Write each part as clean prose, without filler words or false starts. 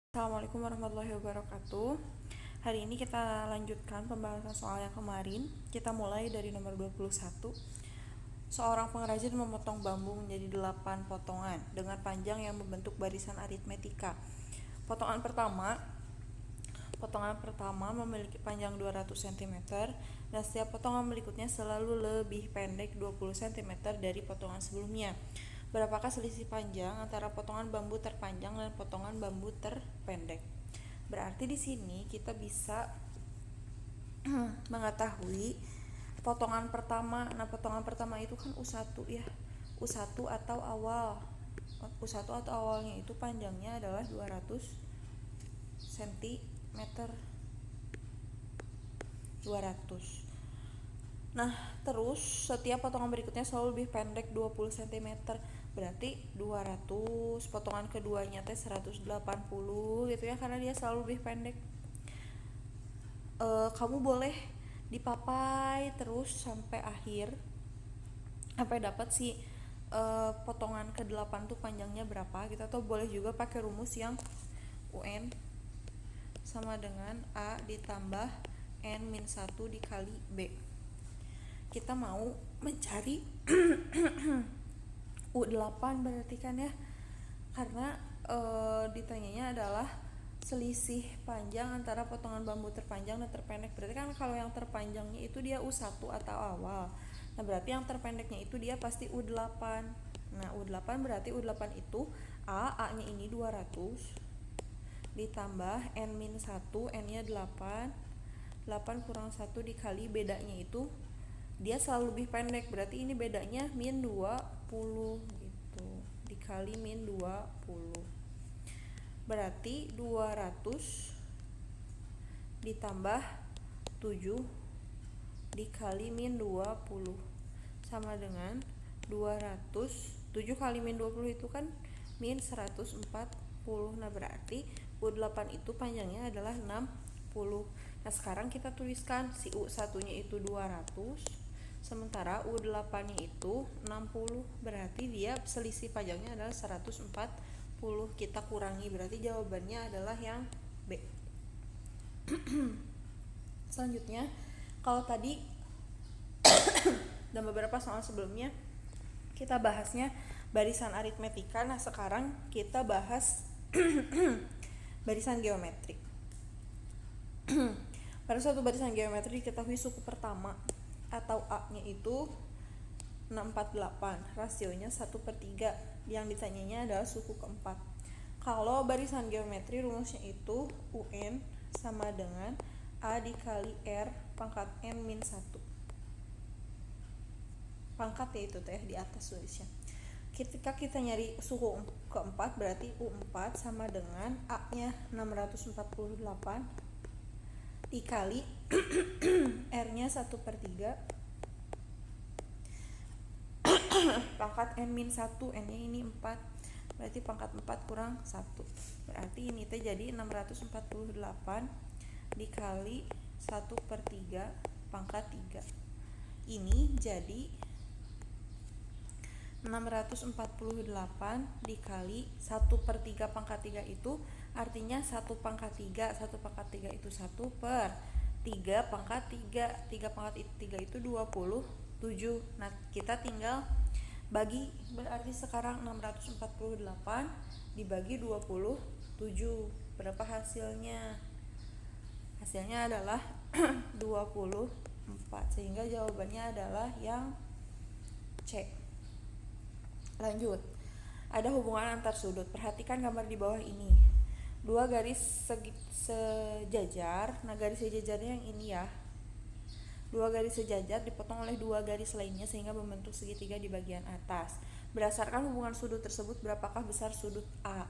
Assalamualaikum warahmatullahi wabarakatuh. Hari ini kita lanjutkan pembahasan soal yang kemarin. Kita mulai dari nomor 21. Seorang pengrajin memotong bambu menjadi 8 potongan dengan panjang yang membentuk barisan aritmetika. Potongan pertama memiliki panjang 200 cm dan setiap potongan berikutnya selalu lebih pendek 20 cm dari potongan sebelumnya. Berapakah selisih panjang antara potongan bambu terpanjang dan potongan bambu terpendek? Berarti di sini kita bisa mengetahui potongan pertama. Nah, potongan pertama itu kan U1 ya. U1 atau awal. U1 atau awalnya itu panjangnya adalah 200 cm. 200. Nah, terus setiap potongan berikutnya selalu lebih pendek 20 cm. Berarti 200, potongan keduanya teh 180 gitu ya, karena dia selalu lebih pendek. Kamu boleh dipapai terus sampai akhir, sampai dapat si potongan ke-8 tuh panjangnya berapa gitu, atau boleh juga pakai rumus yang UN sama dengan A ditambah N-1 dikali B. Kita mau mencari U8 berarti kan ya, karena ditanyanya adalah selisih panjang antara potongan bambu terpanjang dan terpendek. Berarti kan kalau yang terpanjangnya itu dia U1 atau awal. Nah, berarti yang terpendeknya itu dia pasti U8. Nah, U8 berarti U8 itu A-nya ini 200 ditambah N-1, N-nya 8. 8 kurang 1 dikali bedanya itu dia selalu lebih pendek, berarti ini bedanya min 20 gitu, dikali min 20. Berarti 200 ditambah 7 dikali min 20 sama dengan 7 kali min 20 itu kan min 140. Nah, berarti U8 itu panjangnya adalah 60. Nah, sekarang kita tuliskan si U1-nya itu 200, sementara U8-nya itu 60. Berarti dia selisih panjangnya adalah 140. Kita kurangi, berarti jawabannya adalah yang B. Selanjutnya, kalau tadi dan beberapa soal sebelumnya kita bahasnya barisan aritmetika. Nah, sekarang kita bahas barisan geometrik. Pada suatu barisan geometri diketahui suku pertama atau A-nya itu 648, rasionya 1/3. Yang ditanyanya adalah suku keempat. Kalau barisan geometri rumusnya itu UN sama dengan A dikali R pangkat N-1. Pangkat ya itu teh di atas tulisnya. Ketika kita nyari suku keempat, berarti U4 sama dengan A-nya 648 dikali R-nya 1/3 pangkat N-1, N-nya ini 4, berarti pangkat 4 kurang 1. Berarti ini teh jadi 648 dikali 1/3 pangkat 3. Ini jadi 648 dikali 1/3 pangkat 3 itu artinya 1 pangkat 3. 1 pangkat 3 itu 1/3 pangkat 3. 3 pangkat 3 itu 27. Nah, kita tinggal bagi, berarti sekarang 648 dibagi 27. Berapa hasilnya? Hasilnya adalah 24, sehingga jawabannya adalah yang C. Lanjut, ada hubungan antar sudut. Perhatikan gambar di bawah ini. Dua garis sejajar. Nah, garis sejajarnya yang ini ya. Dua garis sejajar dipotong oleh dua garis lainnya sehingga membentuk segitiga di bagian atas. Berdasarkan hubungan sudut tersebut, berapakah besar sudut A?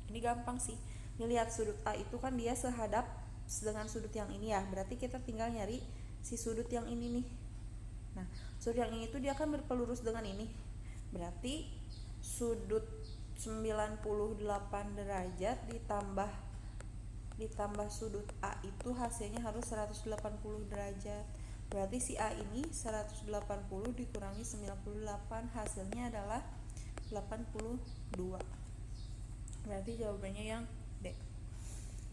Ini gampang sih. Lihat sudut A itu kan dia sehadap dengan sudut yang ini ya. Berarti kita tinggal nyari si sudut yang ini nih. Nah, sudut yang ini tuh dia akan berpelurus dengan ini. Berarti sudut 98 derajat ditambah sudut A itu hasilnya harus 180 derajat. Berarti si A ini 180 dikurangi 98, hasilnya adalah 82. Berarti jawabannya yang D.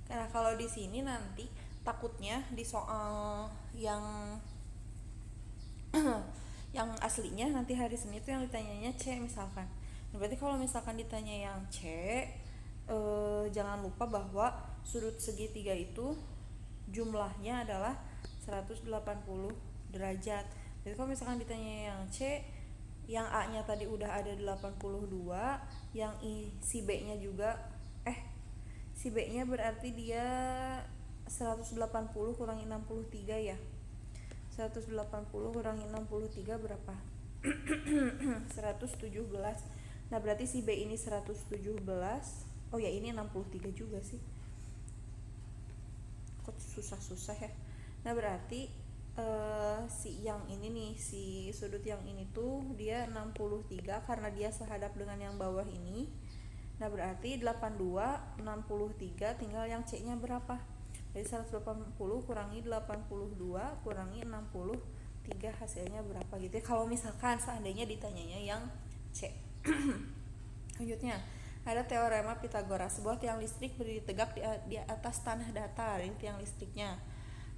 Karena kalau di sini nanti takutnya di soal yang yang aslinya nanti hari Senin itu yang ditanyanya C misalkan. Nah, berarti kalau misalkan ditanya yang C, jangan lupa bahwa sudut segitiga itu jumlahnya adalah 180 derajat. Jadi kalau misalkan ditanya yang C, yang A-nya tadi udah ada 82, yang si B-nya juga si B-nya berarti dia 180 kurangi 63 ya. 180 kurangi 63 berapa? 117. Nah, berarti si B ini 117. Oh ya, ini 63 juga sih. Kok susah-susah ya. Nah, berarti si yang ini nih, si sudut yang ini tuh dia 63 karena dia sehadap dengan yang bawah ini. Nah, berarti 82, 63, tinggal yang C-nya berapa? Jadi 180 kurangi 82 kurangi 63 hasilnya berapa gitu ya. Kalau misalkan seandainya ditanyanya yang C. Lanjutnya, ada teorema Pitagoras. Sebuah tiang listrik berdiri tegak di atas tanah datar. Ini tiang listriknya.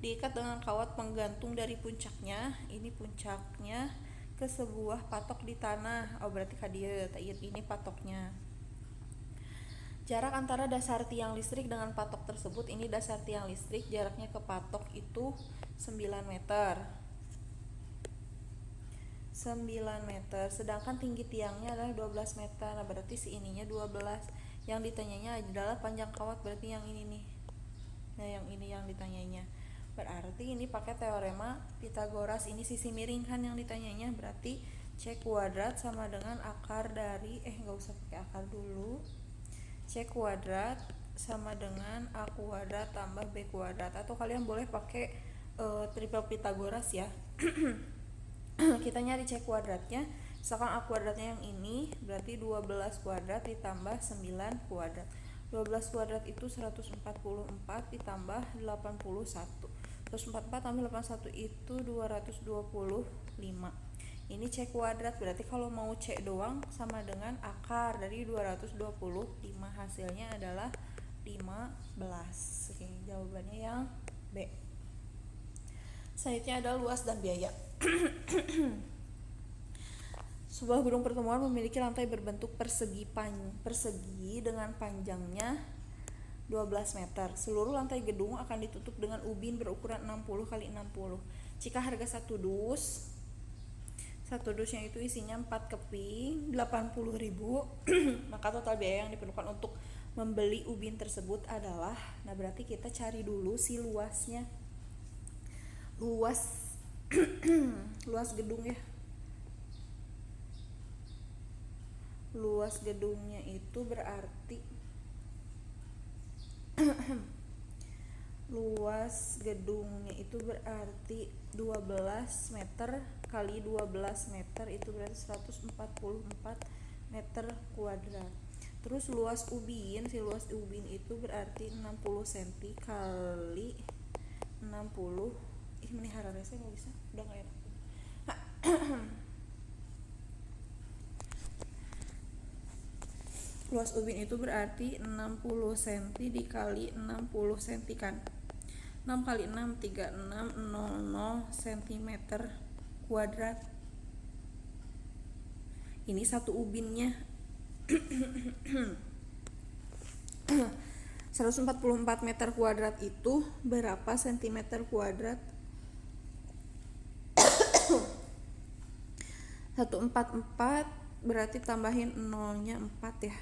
Diikat dengan kawat penggantung dari puncaknya, ini puncaknya, ke sebuah patok di tanah. Oh, berarti kadia ini patoknya. Jarak antara dasar tiang listrik dengan patok tersebut, ini dasar tiang listrik, jaraknya ke patok itu 9 meter. 9 meter, sedangkan tinggi tiangnya adalah 12 meter. Nah, berarti si ininya 12. Yang ditanyanya adalah panjang kawat, berarti yang ini nih. Nah, yang ini yang ditanyanya. Berarti ini pakai teorema Pitagoras. Ini sisi miring kan yang ditanyanya, berarti C kuadrat sama dengan akar dari nggak usah pakai akar dulu. C kuadrat sama dengan A kuadrat tambah B kuadrat, atau kalian boleh pakai triple Pitagoras ya. Kita nyari C kuadratnya. Misalkan A kuadratnya yang ini, berarti 12 kuadrat ditambah 9 kuadrat. 12 kuadrat itu 144 ditambah 81. 144 tambah 81 itu 225. Ini C kuadrat, berarti kalau mau C doang sama dengan akar dari 225. Hasilnya adalah 15. Oke, jawabannya yang B. Selanjutnya adalah luas dan biaya. Sebuah gedung pertemuan memiliki lantai berbentuk persegi dengan panjangnya 12 meter. Seluruh lantai gedung akan ditutup dengan ubin berukuran 60 x 60. Jika harga satu dusnya itu isinya 4 keping 80.000, maka total biaya yang diperlukan untuk membeli ubin tersebut adalah, nah berarti kita cari dulu si luasnya. Luas gedung ya. Luas gedungnya itu berarti luas gedungnya itu berarti 12 meter kali 12 meter itu berarti 144 meter kuadrat. Terus luas ubin itu berarti 60 cm kali 60. Ini harapnya saya nggak bisa, udah nggak enak. Luas ubin itu berarti 60 cm dikali 60 cm kan. 6 kali 6 3600 cm kuadrat. Ini satu ubinnya. 144 meter kuadrat itu berapa sentimeter kuadrat? 144 berarti tambahin nolnya 4 ya.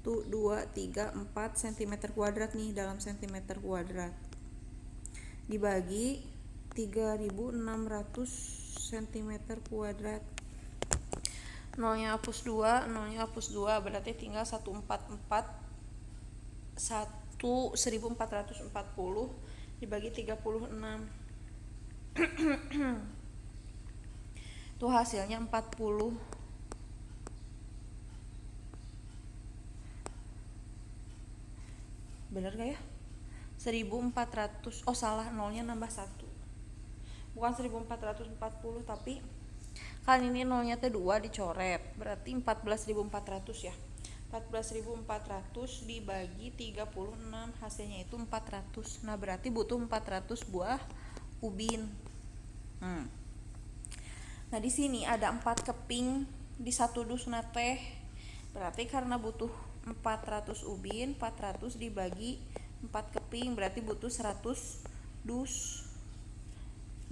Tuh 2, 3, 4 cm kuadrat nih dalam centimeter kuadrat. Dibagi 3600 cm kuadrat. Nolnya hapus 2 berarti tinggal 1440 dibagi 36. Tuh hasilnya 40. Bener gak ya? 1400. Oh salah, nolnya nambah 1. Bukan 1440, tapi kan ini nolnya tuh 2 dicoret, berarti 14.400 ya. 14.400 dibagi 36, hasilnya itu 400. Nah, berarti butuh 400 buah ubin. Nah, di sini ada 4 keping di satu dus teh. Berarti karena butuh 400 ubin, 400 dibagi 4 keping berarti butuh 100 dus.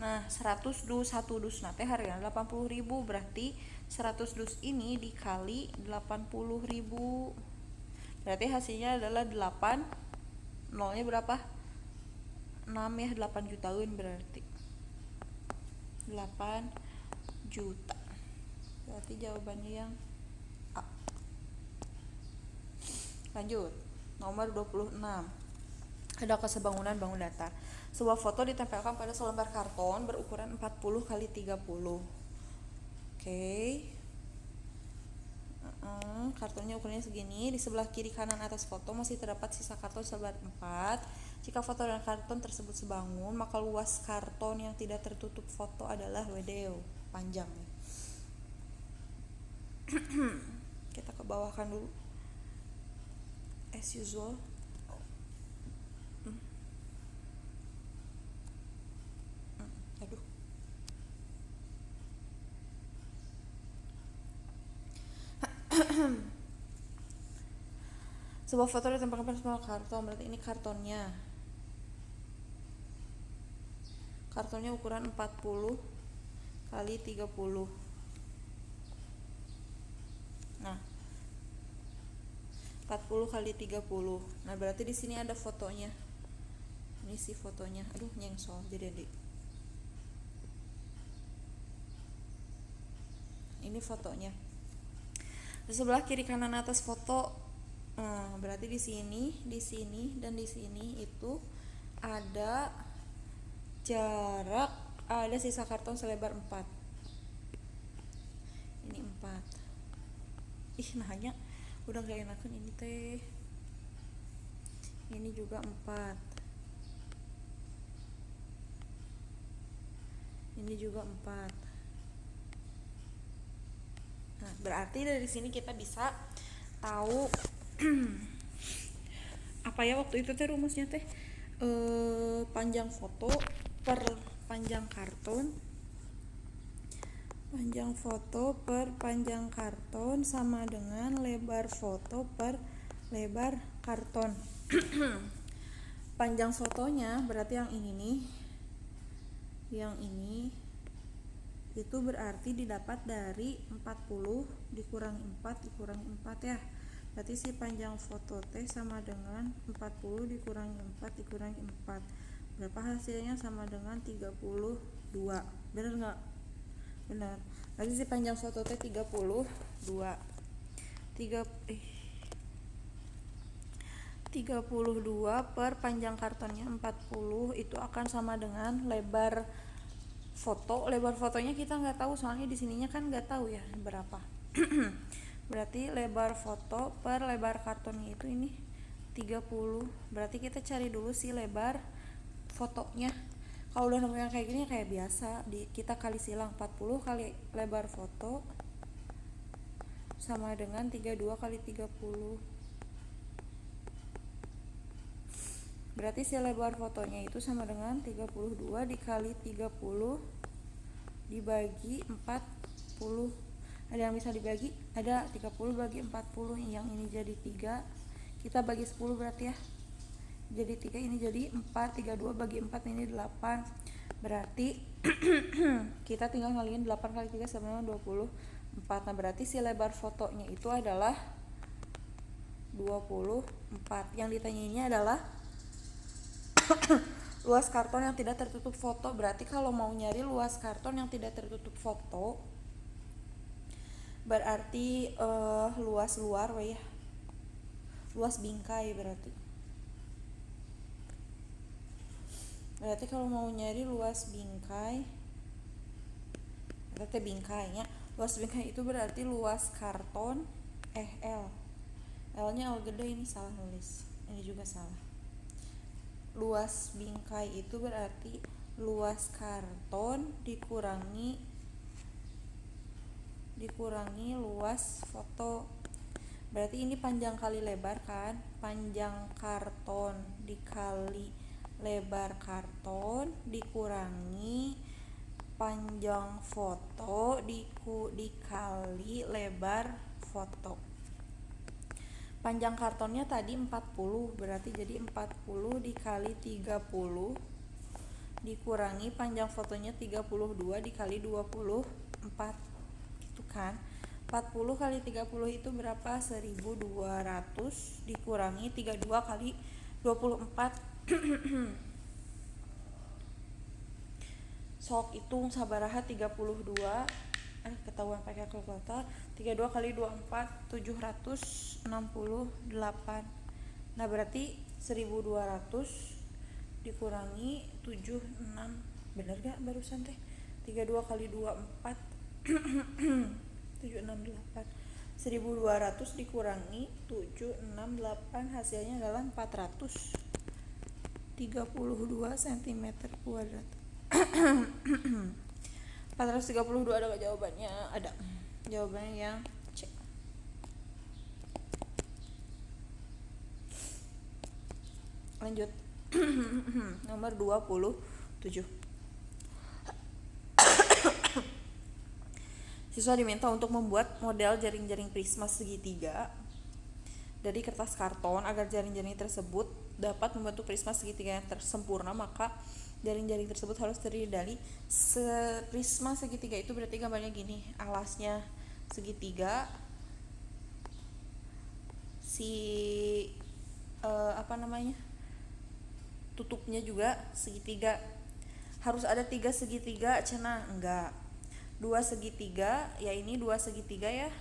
Nah, 100 dus, satu dus teh harganya 80.000, berarti 100 dus ini dikali 80.000. Berarti hasilnya adalah 8. Nolnya berapa? 6 ya, 8 jutaan berarti. 8 juta. Berarti jawabannya yang A. Lanjut. Nomor 26. Ada bangunan datar. Sebuah foto ditempelkan pada selembar karton berukuran 40 x 30. Oke. Kartonnya ukurannya segini. Di sebelah kiri kanan atas foto masih terdapat sisa karton selebar 4. Jika foto dan karton tersebut sebangun, maka luas karton yang tidak tertutup foto adalah WDO. Panjang nih. Kita ke bawahkan dulu. As usual. Aduh. Sebuah foto ditempelkan pada sebuah karton, berarti ini kartonnya. Kartonnya ukuran 40 x 30. Nah, 40 x 30. Nah, berarti di sini ada fotonya. Ini sih fotonya. Aduh, nyengsol jadi adik. Ini fotonya. Di sebelah kiri kanan atas foto, berarti di sini, dan di sini itu ada jarak, ada sisa karton selebar 4. Ini 4. Nanya udah gak enakan ini teh. Ini juga 4. Ini juga 4. Nah, berarti dari sini kita bisa tahu apa ya waktu itu teh rumusnya teh, panjang foto per panjang karton. Panjang foto per panjang karton sama dengan lebar foto per lebar karton. Panjang fotonya berarti yang ini nih. Yang ini itu berarti didapat dari 40 dikurangi 4 dikurangi 4 ya. Berarti si panjang foto teh sama dengan 40 dikurangi 4 dikurangi 4. Berapa hasilnya? Sama dengan 32. Bener nggak? Benar. Berarti si panjang foto teh 32 per panjang kartonnya 40 itu akan sama dengan lebar foto. Lebar fotonya kita nggak tahu soalnya di sininya kan nggak tahu ya berapa. Berarti lebar foto per lebar kartonnya itu ini 30. Berarti kita cari dulu si lebar fotonya. Kalau udah nemu yang kayak gini kayak biasa, kita kali silang 40 kali lebar foto sama dengan 32 kali 30. Berarti si lebar fotonya itu sama dengan 32 dikali 30 dibagi 40. Ada yang bisa dibagi? Ada. 30 bagi 40, yang ini jadi 3. Kita bagi 10 berarti ya. Jadi 3, ini jadi 4, 32 bagi 4 ini 8. Berarti kita tinggal ngaliin 8 kali 3 sama dengan 24. Nah, berarti si lebar fotonya itu adalah 24. Yang ditanya ini adalah luas karton yang tidak tertutup foto. Berarti kalau mau nyari luas karton yang tidak tertutup foto berarti luas luar ya. Luas bingkai berarti kalau mau nyari luas bingkai, berarti bingkainya, luas bingkai itu berarti luas karton L nya L gede, ini salah nulis, ini juga salah. Luas bingkai itu berarti luas karton dikurangi luas foto. Berarti ini panjang kali lebar kan, panjang karton dikali lebar karton dikurangi panjang foto dikali lebar foto. Panjang kartonnya tadi 40, berarti jadi 40 dikali 30 dikurangi panjang fotonya 32 dikali 24, gitu kan. 40 kali 30 itu berapa? 1200 dikurangi 32 kali 24. Sok hitung sabaraha 32, ketahuan pakai kalkulator. 32 kali 24 768. Nah berarti 1200 dikurangi 76, bener gak barusan teh? 32 kali 24 768. 1200 dikurangi 768 hasilnya adalah 432 cm kuadrat. 432 ada gak jawabannya? Ada. Jawabannya yang C. Lanjut. Nomor 27. Siswa diminta untuk membuat model jaring-jaring prisma segitiga dari kertas karton. Agar jaring-jaring tersebut dapat membentuk prisma segitiga yang sempurna, maka jaring-jaring tersebut harus terdiri dari prisma segitiga. Itu berarti gambarnya gini, alasnya segitiga, tutupnya juga segitiga. Harus ada 3 segitiga cenah? Enggak, 2 segitiga, ya ini 2 segitiga ya,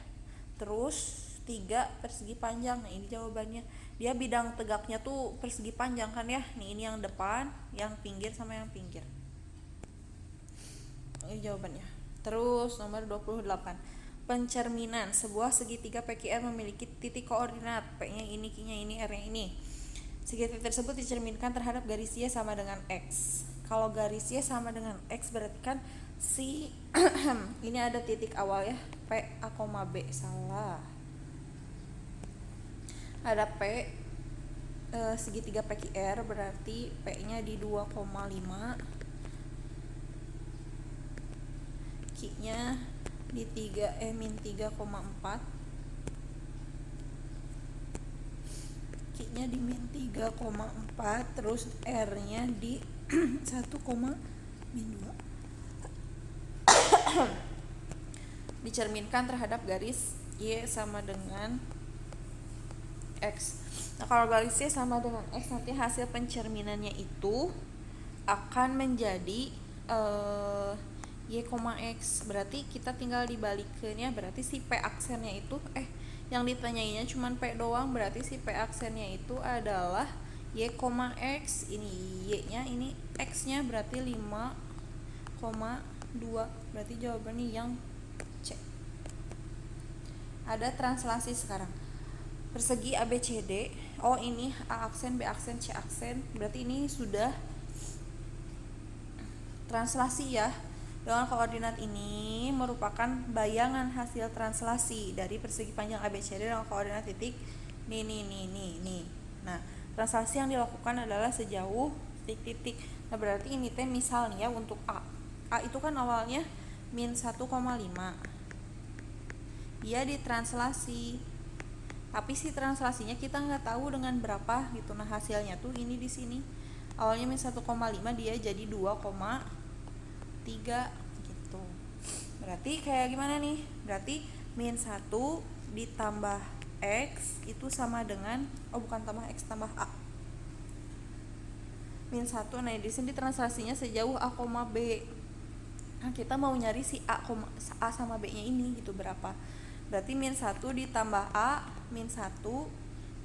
terus 3 persegi panjang. Nah ini jawabannya, dia bidang tegaknya tuh persegi panjang kan ya. Nih ini yang depan, yang pinggir sama yang pinggir. Ini jawabannya. Terus nomor 28. Pencerminan sebuah segitiga PQR memiliki titik koordinat P-nya ini, Q-nya ini, R-nya ini. Segitiga tersebut dicerminkan terhadap garis Y sama dengan X. Kalau garis Y sama dengan X berarti kan si ini ada titik awal ya, P A, B, salah. Ada P segitiga PQR berarti P-nya di 2,5, Q-nya di 3,4, Q-nya di min 3,4, terus R-nya di 1,2. Dicerminkan terhadap garis Y sama dengan X. Nah kalau garis Y sama dengan X, nanti hasil pencerminannya itu akan menjadi Y, X. Berarti kita tinggal dibalikinnya, berarti si P aksennya itu yang ditanyainnya cuman P doang, berarti si P aksennya itu adalah Y, X. Ini Y-nya, ini X-nya, berarti 5,2. Berarti jawabannya yang C. Ada translasi sekarang. Persegi ABCD, ini A aksen, B aksen, C aksen. Berarti ini sudah translasi ya. Dengan koordinat ini merupakan bayangan hasil translasi dari persegi panjang ABCD dengan koordinat titik nih. Nah, translasi yang dilakukan adalah sejauh titik. Nah, berarti ini teh misalnya ya untuk A. A itu kan awalnya min 1,5. Dia ditranslasi. Tapi si translasinya kita nggak tahu dengan berapa gitu. Nah, hasilnya tuh ini di sini. Awalnya min 1,5 dia jadi 2,3 gitu. Berarti kayak gimana nih? Berarti min 1 ditambah X itu sama dengan bukan tambah X, tambah A. Min 1, nah di sini translasinya sejauh A, B. Nah, kita mau nyari si A sama B-nya ini gitu berapa. Berarti min 1 ditambah A, min 1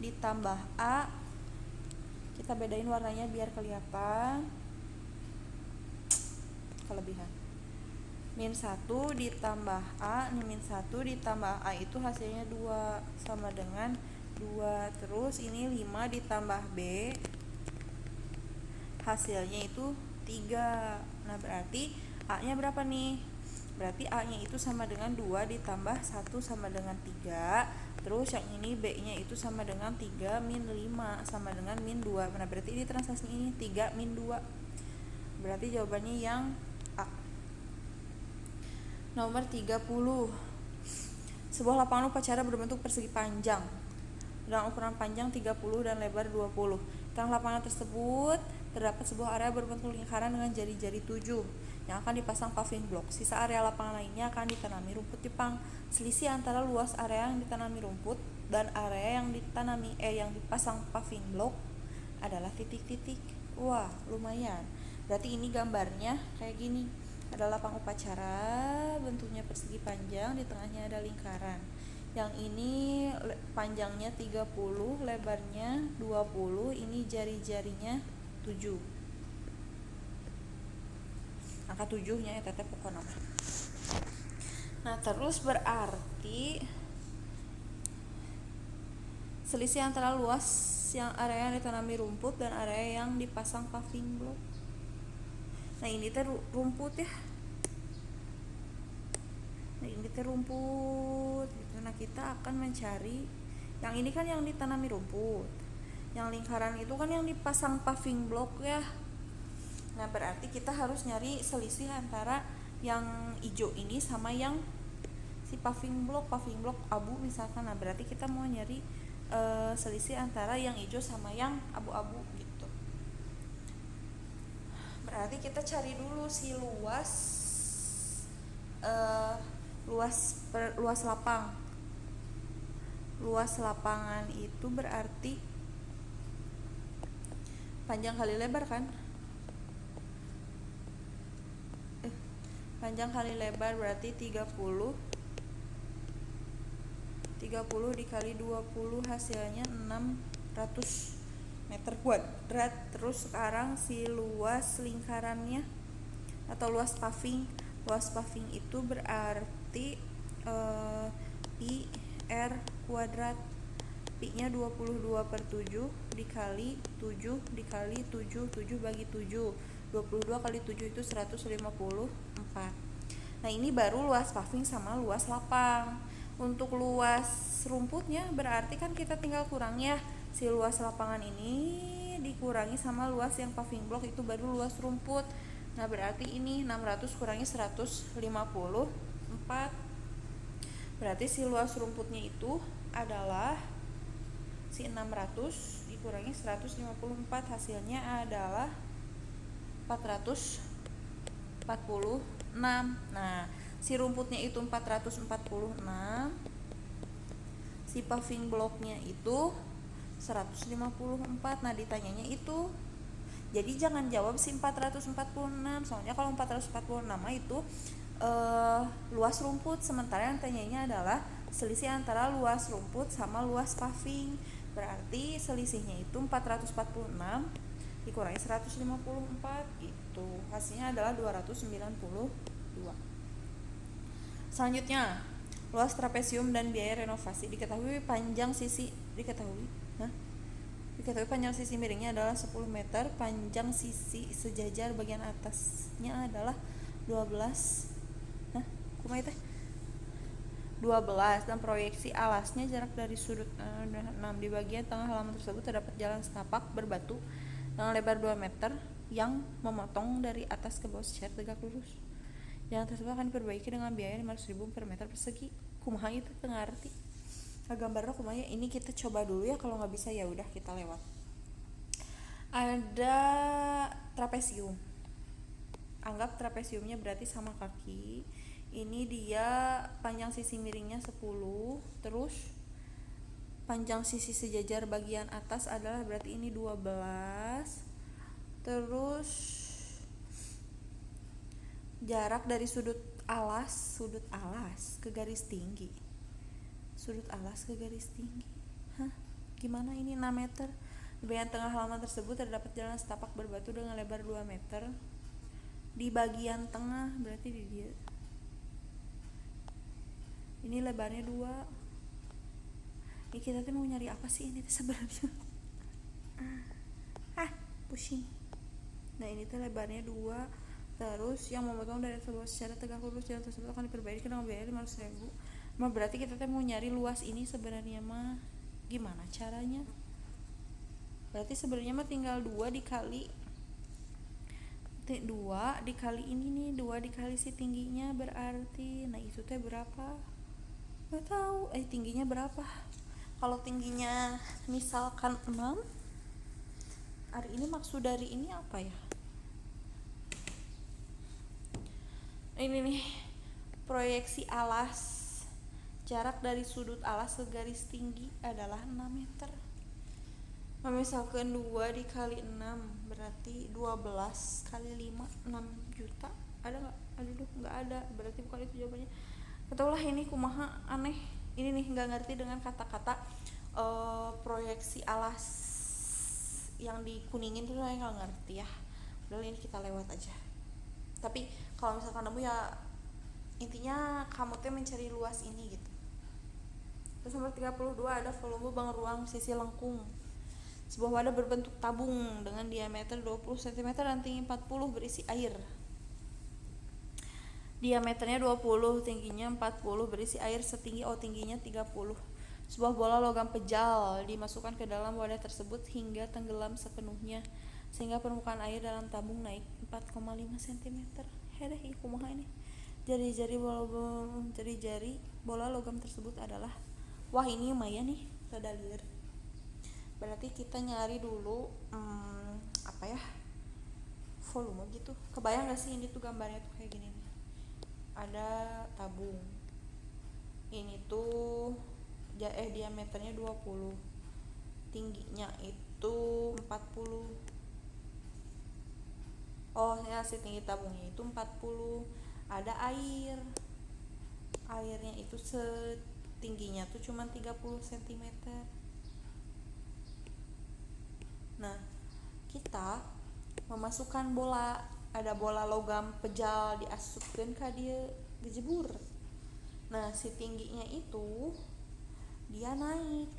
ditambah A. Kita bedain warnanya biar kelihatan. Kelebihan. Min 1 ditambah A, min 1 ditambah A itu hasilnya 2 sama dengan 2. Terus ini 5 ditambah B, hasilnya itu 3. Nah berarti A nya berapa nih? Berarti A nya itu sama dengan 2 ditambah 1 sama dengan 3. Terus yang ini B-nya itu sama dengan 3 min 5 sama dengan min 2. Nah, berarti ini transaksi ini 3 min 2. Berarti jawabannya yang A. Nomor 30. Sebuah lapangan upacara berbentuk persegi panjang dengan ukuran panjang 30 dan lebar 20. Di tengah lapangan tersebut terdapat sebuah area berbentuk lingkaran dengan jari-jari 7 yang akan dipasang paving block. Sisa area lapangan lainnya akan ditanami rumput Jepang. Selisih antara luas area yang ditanami rumput dan area yang dipasang paving block adalah titik-titik. Wah, lumayan. Berarti ini gambarnya kayak gini. Ada lapang upacara, bentuknya persegi panjang, di tengahnya ada lingkaran. Yang ini panjangnya 30, lebarnya 20, ini jari-jarinya 7. Angka 7-nya ya teteh pokoknya. Nah, terus berarti selisih antara luas yang area yang ditanami rumput dan area yang dipasang paving block. Nah, ini teh rumput ya. Nah, ini teh rumput gitu. Nah, kita akan mencari yang ini kan yang ditanami rumput. Yang lingkaran itu kan yang dipasang paving block ya. Nah, berarti kita harus nyari selisih antara yang hijau ini sama yang si paving block abu misalkan. Nah, berarti kita mau nyari selisih antara yang hijau sama yang abu-abu gitu. Berarti kita cari dulu si luas lapang. Luas lapangan itu berarti panjang kali lebar kan? Panjang kali lebar berarti 30 dikali 20 hasilnya 600 meter kuadrat. Terus sekarang si luas lingkarannya atau luas paving itu berarti pi r kuadrat. Pi nya 22/7 dikali 7 dikali 7 bagi 7. 22 kali 7 itu 154. Nah, ini baru luas paving sama luas lapang. Untuk luas rumputnya berarti kan kita tinggal kurang ya. Si luas lapangan ini dikurangi sama luas yang paving block itu baru luas rumput. Nah, berarti ini 600 kurangi 154. Berarti si luas rumputnya itu adalah si 600 dikurangi 154, hasilnya adalah 446. Nah, si rumputnya itu 446, si paving blocknya itu 154. Nah, ditanyanya itu, jadi jangan jawab si 446, soalnya kalau 446 itu luas rumput, sementara yang tanyanya adalah selisih antara luas rumput sama luas paving. Berarti selisihnya itu 446 dikurangi 154 gitu. Hasilnya adalah 292. Selanjutnya, luas trapesium dan biaya renovasi. Diketahui panjang sisi miringnya adalah 10 meter, panjang sisi sejajar bagian atasnya adalah 12 dan proyeksi alasnya jarak dari sudut 6. Di bagian tengah halaman tersebut terdapat jalan setapak berbatu dengan lebar 2 meter yang memotong dari atas ke bawah secara tegak lurus. Jalan tersebut akan diperbaiki dengan biaya 500.000 per meter persegi. Kumaha itu teu ngarti. Gambarnya kumaha, ini kita coba dulu ya, kalau nggak bisa ya udah kita lewat. Ada trapesium. Anggap trapesiumnya berarti sama kaki. Ini dia panjang sisi miringnya 10, terus panjang sisi sejajar bagian atas adalah berarti ini 12, terus jarak dari sudut alas ke garis tinggi. Gimana ini 6 meter. Di bagian tengah halaman tersebut terdapat jalan setapak berbatu dengan lebar 2 meter. Di bagian tengah berarti di dia. Ini lebarnya 2. Ini kita tuh mau nyari apa sih ini sebenarnya? Pusing. Nah, ini tuh lebarnya 2. Terus yang memotong dari sebuah secara tegak lurus, jalan tersebut akan diperbaiki dengan biaya 500.000. Mah berarti kita mau nyari luas ini sebenarnya mah gimana caranya? Berarti sebenarnya mah tinggal 2 dikali ini nih, 2 dikali si tingginya berarti, nah itu teh berapa? Nggak tahu, tingginya berapa? Kalau tingginya misalkan 6, hari ini maksud dari ini apa ya? Ini nih, proyeksi alas. Jarak dari sudut alas ke garis tinggi adalah 6 meter. Nah, misalkan 2 dikali 6 berarti 12 kali 5, 6 juta. Ada nggak? Aduh, nggak ada. Berarti bukan itu jawabannya. Ketahulah ini kumaha aneh. Ini nih nggak ngerti dengan kata-kata proyeksi alas yang dikuningin tuh saya nggak ngerti ya. Udah ini kita lewat aja. Tapi kalau misalkan kamu ya intinya kamu tuh mencari luas ini gitu. Terus nomor 32 ada volume bank ruang sisi lengkung. Sebuah wadah berbentuk tabung dengan diameter 20 cm dan tinggi 40 berisi air. Diameternya 20, tingginya 40, berisi air setinggi tingginya 30. Sebuah bola logam pejal dimasukkan ke dalam wadah tersebut hingga tenggelam sepenuhnya, sehingga permukaan air dalam tabung naik 4,5 cm. Hedeh, kumaha ini? Jari-jari bola logam tersebut adalah, wah ini lumayan nih, rada liar. Berarti kita nyari dulu apa ya, volume gitu. Kebayang gak sih ini tuh gambarnya tuh kayak gini nih. Ada tabung, ini tuh diameternya 20, tingginya itu 40. Oh ya, si tinggi tabungnya itu 40. Ada airnya itu setingginya tuh cuma 30 cm. Nah, kita memasukkan bola, ada bola logam pejal diasupkeun ka dieu dijebur. Nah, si tingginya itu dia naik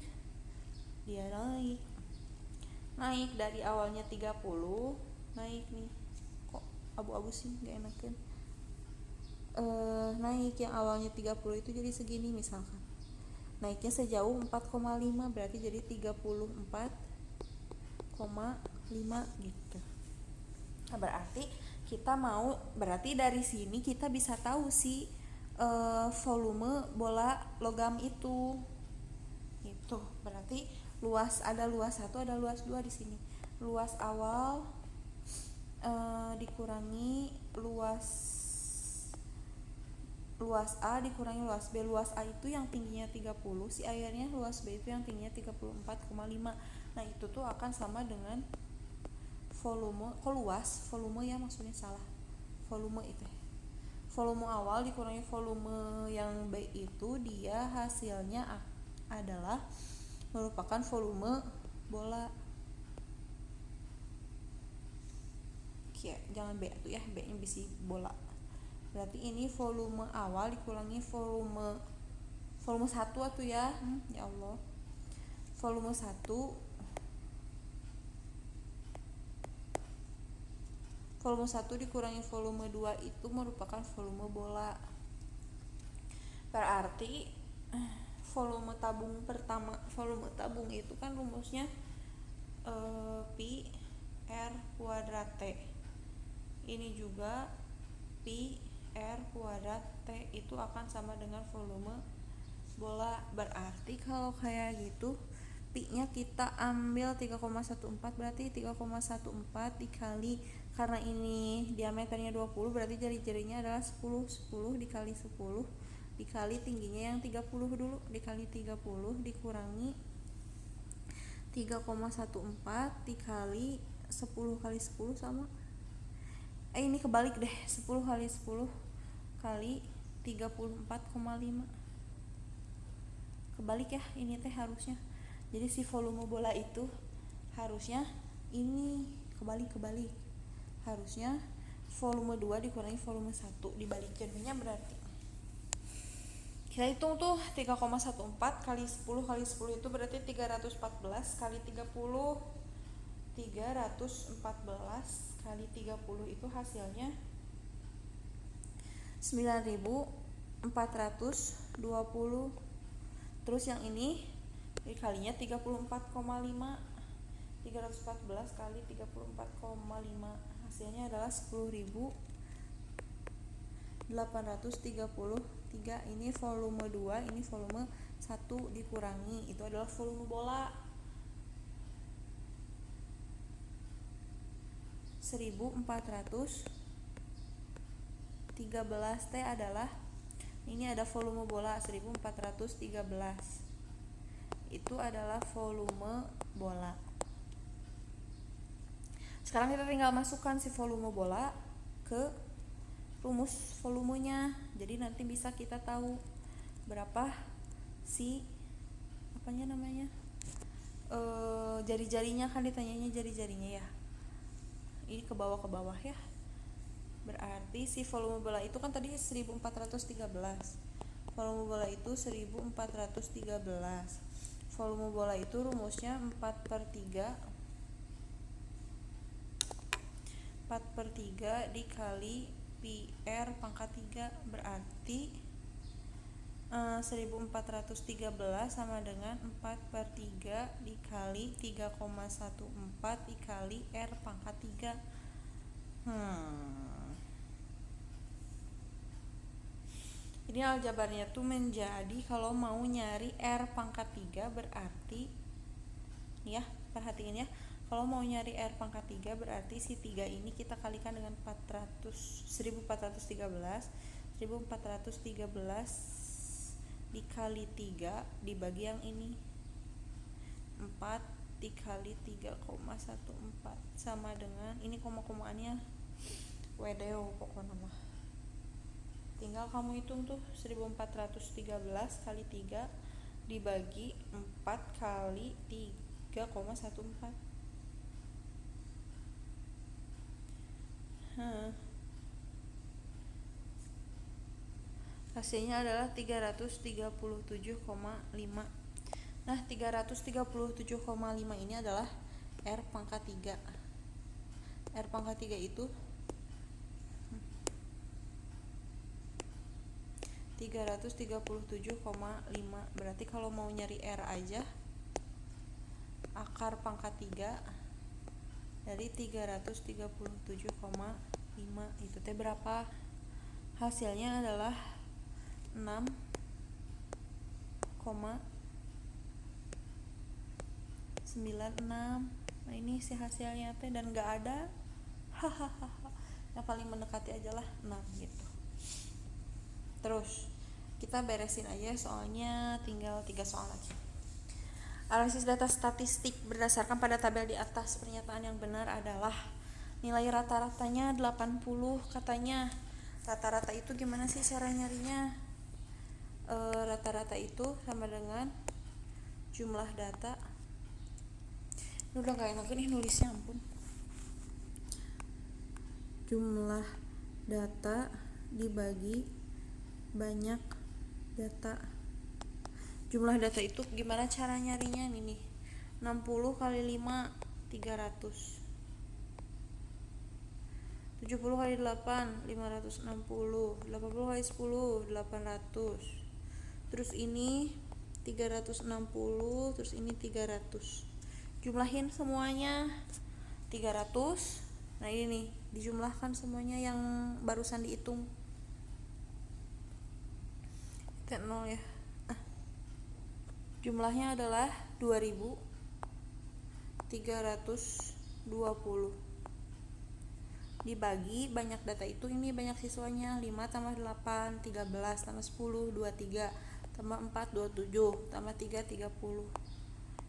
dari awalnya 30, naik nih. Kok abu-abu sih, gak enakan. Naik yang awalnya 30 itu jadi segini misalkan. Naiknya sejauh 4,5 berarti jadi 34,5 gitu. Nah, berarti dari sini kita bisa tahu sih volume bola logam itu. Itu berarti ada luas 1, ada luas 2 di sini. Luas awal dikurangi luas A dikurangi luas B. Luas A itu yang tingginya 30, si airnya luas B itu yang tingginya 34,5. Nah, itu tuh akan sama dengan volume, volume ya maksudnya salah. Volume itu. Volume awal dikurangi volume yang B itu dia hasilnya adalah merupakan volume bola. Jangan B tuh ya, B-nya bisa bola. Berarti ini volume awal dikurangi volume 1 atuh ya. Ya Allah. Volume 1 dikurangi volume 2 itu merupakan volume bola. Berarti volume tabung itu kan rumusnya pi R kuadrat T. Ini juga pi R kuadrat T itu akan sama dengan volume bola. Berarti kalau kayak gitu pi-nya kita ambil 3,14, berarti 3,14 dikali, karena ini diameternya 20 berarti jari-jarinya adalah 10 dikali 10 dikali tingginya yang 30 dulu, dikali 30 dikurangi 3,14 dikali 10 kali 10 sama ini kebalik deh, 10 kali 10 kali 34,5 kebalik ya, ini teh harusnya. Jadi si volume bola itu harusnya ini kebalik, harusnya volume 2 dikurangi volume 1 dibalik jadinya. Berarti kita hitung tuh 3,14 kali 10 kali 10 itu berarti 314 kali 30, 314 kali 30 itu hasilnya 9.400 420. Terus yang ini dikalinya 34,5. 314 kali 34,5 hasilnya adalah 10.833. Ini volume 2, ini volume 1 dikurangi, itu adalah volume bola. 1413 T adalah, ini ada volume bola 1413, itu adalah volume bola. Sekarang kita tinggal masukkan si volume bola ke rumus volumenya, jadi nanti bisa kita tahu berapa si jari-jarinya, kan ditanyanya jari-jarinya ya. Ini ke bawah ya. Berarti si volume bola itu kan tadi 1413. Volume bola itu 1413. Volume bola itu rumusnya 4/3 dikali PR pangkat 3, berarti 1413 sama dengan 4/3 dikali 3,14 dikali R pangkat 3. Ini aljabarnya tuh menjadi, kalau mau nyari R pangkat 3 berarti ya, perhatiin ya, kalau mau nyari R pangkat 3 berarti si 3 ini kita kalikan dengan 1413 dikali 3 dibagi yang ini 4 dikali 3,14 sama dengan, ini koma-komaannya wedeo pokoknya mah, tinggal kamu hitung tuh 1413 kali 3 dibagi 4 kali 3,14. Hasilnya adalah 337,5. Nah, 337,5 ini adalah R pangkat 3. R pangkat 3 itu 337,5. Berarti kalau mau nyari R aja, akar pangkat 3 dari 337,5 itu teh berapa? Hasilnya adalah 6,96. Nah, ini si hasilnya teh, dan gak ada yang paling mendekati aja lah 6 gitu. Terus kita beresin aja soalnya, tinggal 3 soal lagi. Analisis data statistik berdasarkan pada tabel di atas. Pernyataan yang benar adalah nilai rata-ratanya 80 katanya. Rata-rata itu gimana sih cara nyarinya? Rata-rata itu sama dengan jumlah data. Ini udah gak enak nih nulisnya, ampun. Jumlah data dibagi banyak data. Jumlah data itu gimana cara nyarinya? Ini 60 kali 5 300, 70 kali 8 560, 80 kali 10 800. Terus ini 360, terus ini 300. Jumlahin semuanya 300. Nah, ini nih, dijumlahkan semuanya yang barusan dihitung. Kita 0 ya. Jumlahnya adalah 2320 dibagi banyak data itu, ini banyak siswanya 5 tambah 8 13 tambah 10 23 tambah 4 27 tambah 3 30.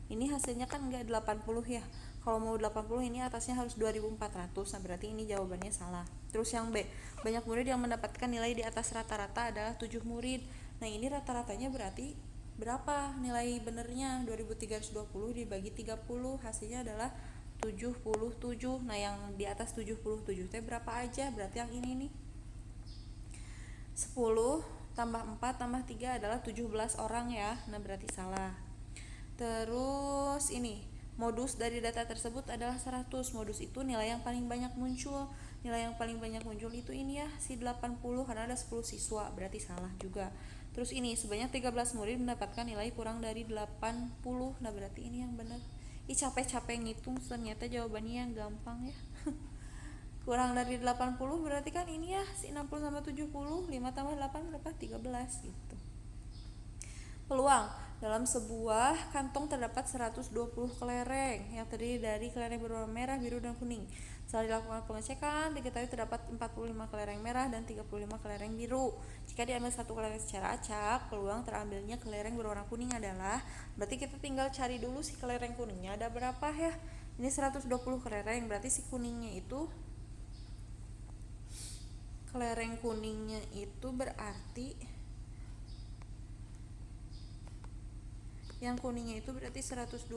Ini hasilnya kan enggak 80 ya. Kalau mau 80 ini atasnya harus 2400. Nah, berarti ini jawabannya salah. Terus yang B, banyak murid yang mendapatkan nilai di atas rata-rata adalah 7 murid. Nah, ini rata-ratanya berarti berapa nilai benernya? 2320 dibagi 30, hasilnya adalah 77. Nah, yang di atas 77 teh berapa aja? Berarti yang ini nih. 10 tambah 4 tambah 3 adalah 17 orang ya. Nah, berarti salah. Terus ini Modus dari data tersebut adalah 100. Modus itu nilai yang paling banyak muncul. Nilai yang paling banyak muncul itu ini ya, si 80 karena ada 10 siswa, berarti salah juga. Terus ini sebanyak 13 murid mendapatkan nilai kurang dari 80. Nah, berarti ini yang benar. Capek-capek ngitung, ternyata jawabannya yang gampang ya. Kurang dari 80 berarti kan ini ya, si 60 sama 70, 5 tambah 8 berapa? 13 gitu. Peluang. Dalam sebuah kantong terdapat 120 kelereng yang terdiri dari kelereng berwarna merah, biru, dan kuning. Setelah dilakukan pengecekan, diketahui terdapat 45 kelereng merah dan 35 kelereng biru. Jika diambil satu kelereng secara acak, peluang terambilnya kelereng berwarna kuning adalah, berarti kita tinggal cari dulu si kelereng kuningnya ada berapa ya. Ini 120 kelereng, berarti si kuningnya itu, kelereng kuningnya itu berarti yang kuningnya itu berarti 120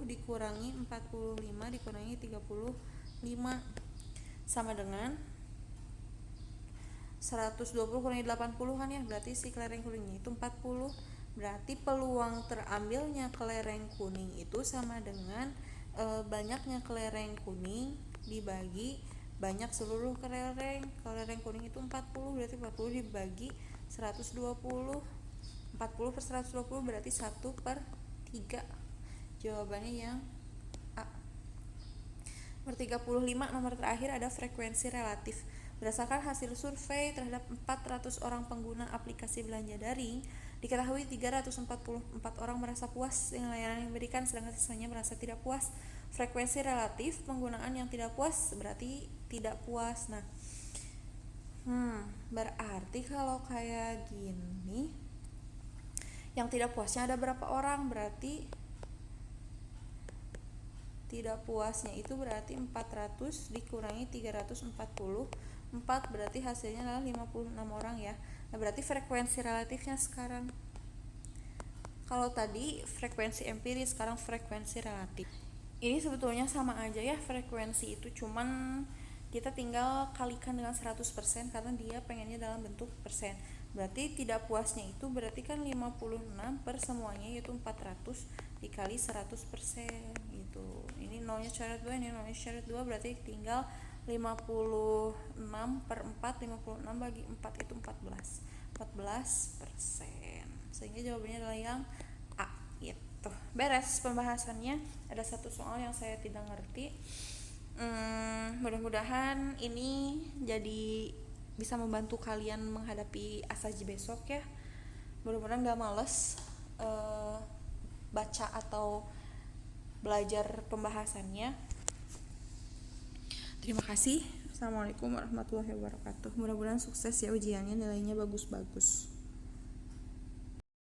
dikurangi 45 dikurangi 35 sama dengan 120 kurangi 80 kan ya, berarti si kelereng kuningnya itu 40. Berarti peluang terambilnya kelereng kuning itu sama dengan banyaknya kelereng kuning dibagi banyak seluruh kelereng. Kelereng kuning itu 40, berarti 40 dibagi 120, 40 per 120 berarti 1/3. Jawabannya yang A. Nomor 35, nomor terakhir ada frekuensi relatif. Berdasarkan hasil survei terhadap 400 orang pengguna aplikasi belanja daring, diketahui 344 orang merasa puas dengan layanan yang diberikan, sedangkan sisanya merasa tidak puas. Frekuensi relatif penggunaan yang tidak puas berarti tidak puas. Nah, berarti kalau kayak gini, yang tidak puasnya ada berapa orang? Berarti tidak puasnya itu berarti 400 dikurangi 340. 4 berarti hasilnya adalah 56 orang ya. Nah, berarti frekuensi relatifnya sekarang. Kalau tadi frekuensi empiris, sekarang frekuensi relatif. Ini sebetulnya sama aja ya, frekuensi itu cuman kita tinggal kalikan dengan 100% karena dia pengennya dalam bentuk persen. Berarti tidak puasnya itu berarti kan 56 per semuanya yaitu 400 dikali 100% gitu. Ini nolnya coret 2, ini nolnya coret 2, berarti tinggal 56 per 4, 56 bagi 4 itu 14%. Sehingga jawabannya adalah yang A gitu. Beres pembahasannya. Ada satu soal yang saya tidak ngerti. Mudah-mudahan ini jadi bisa membantu kalian menghadapi asaji besok ya. Mudah-mudahan gak males baca atau belajar pembahasannya. Terima kasih. Assalamualaikum warahmatullahi wabarakatuh. Mudah-mudahan sukses ya ujiannya, nilainya bagus-bagus.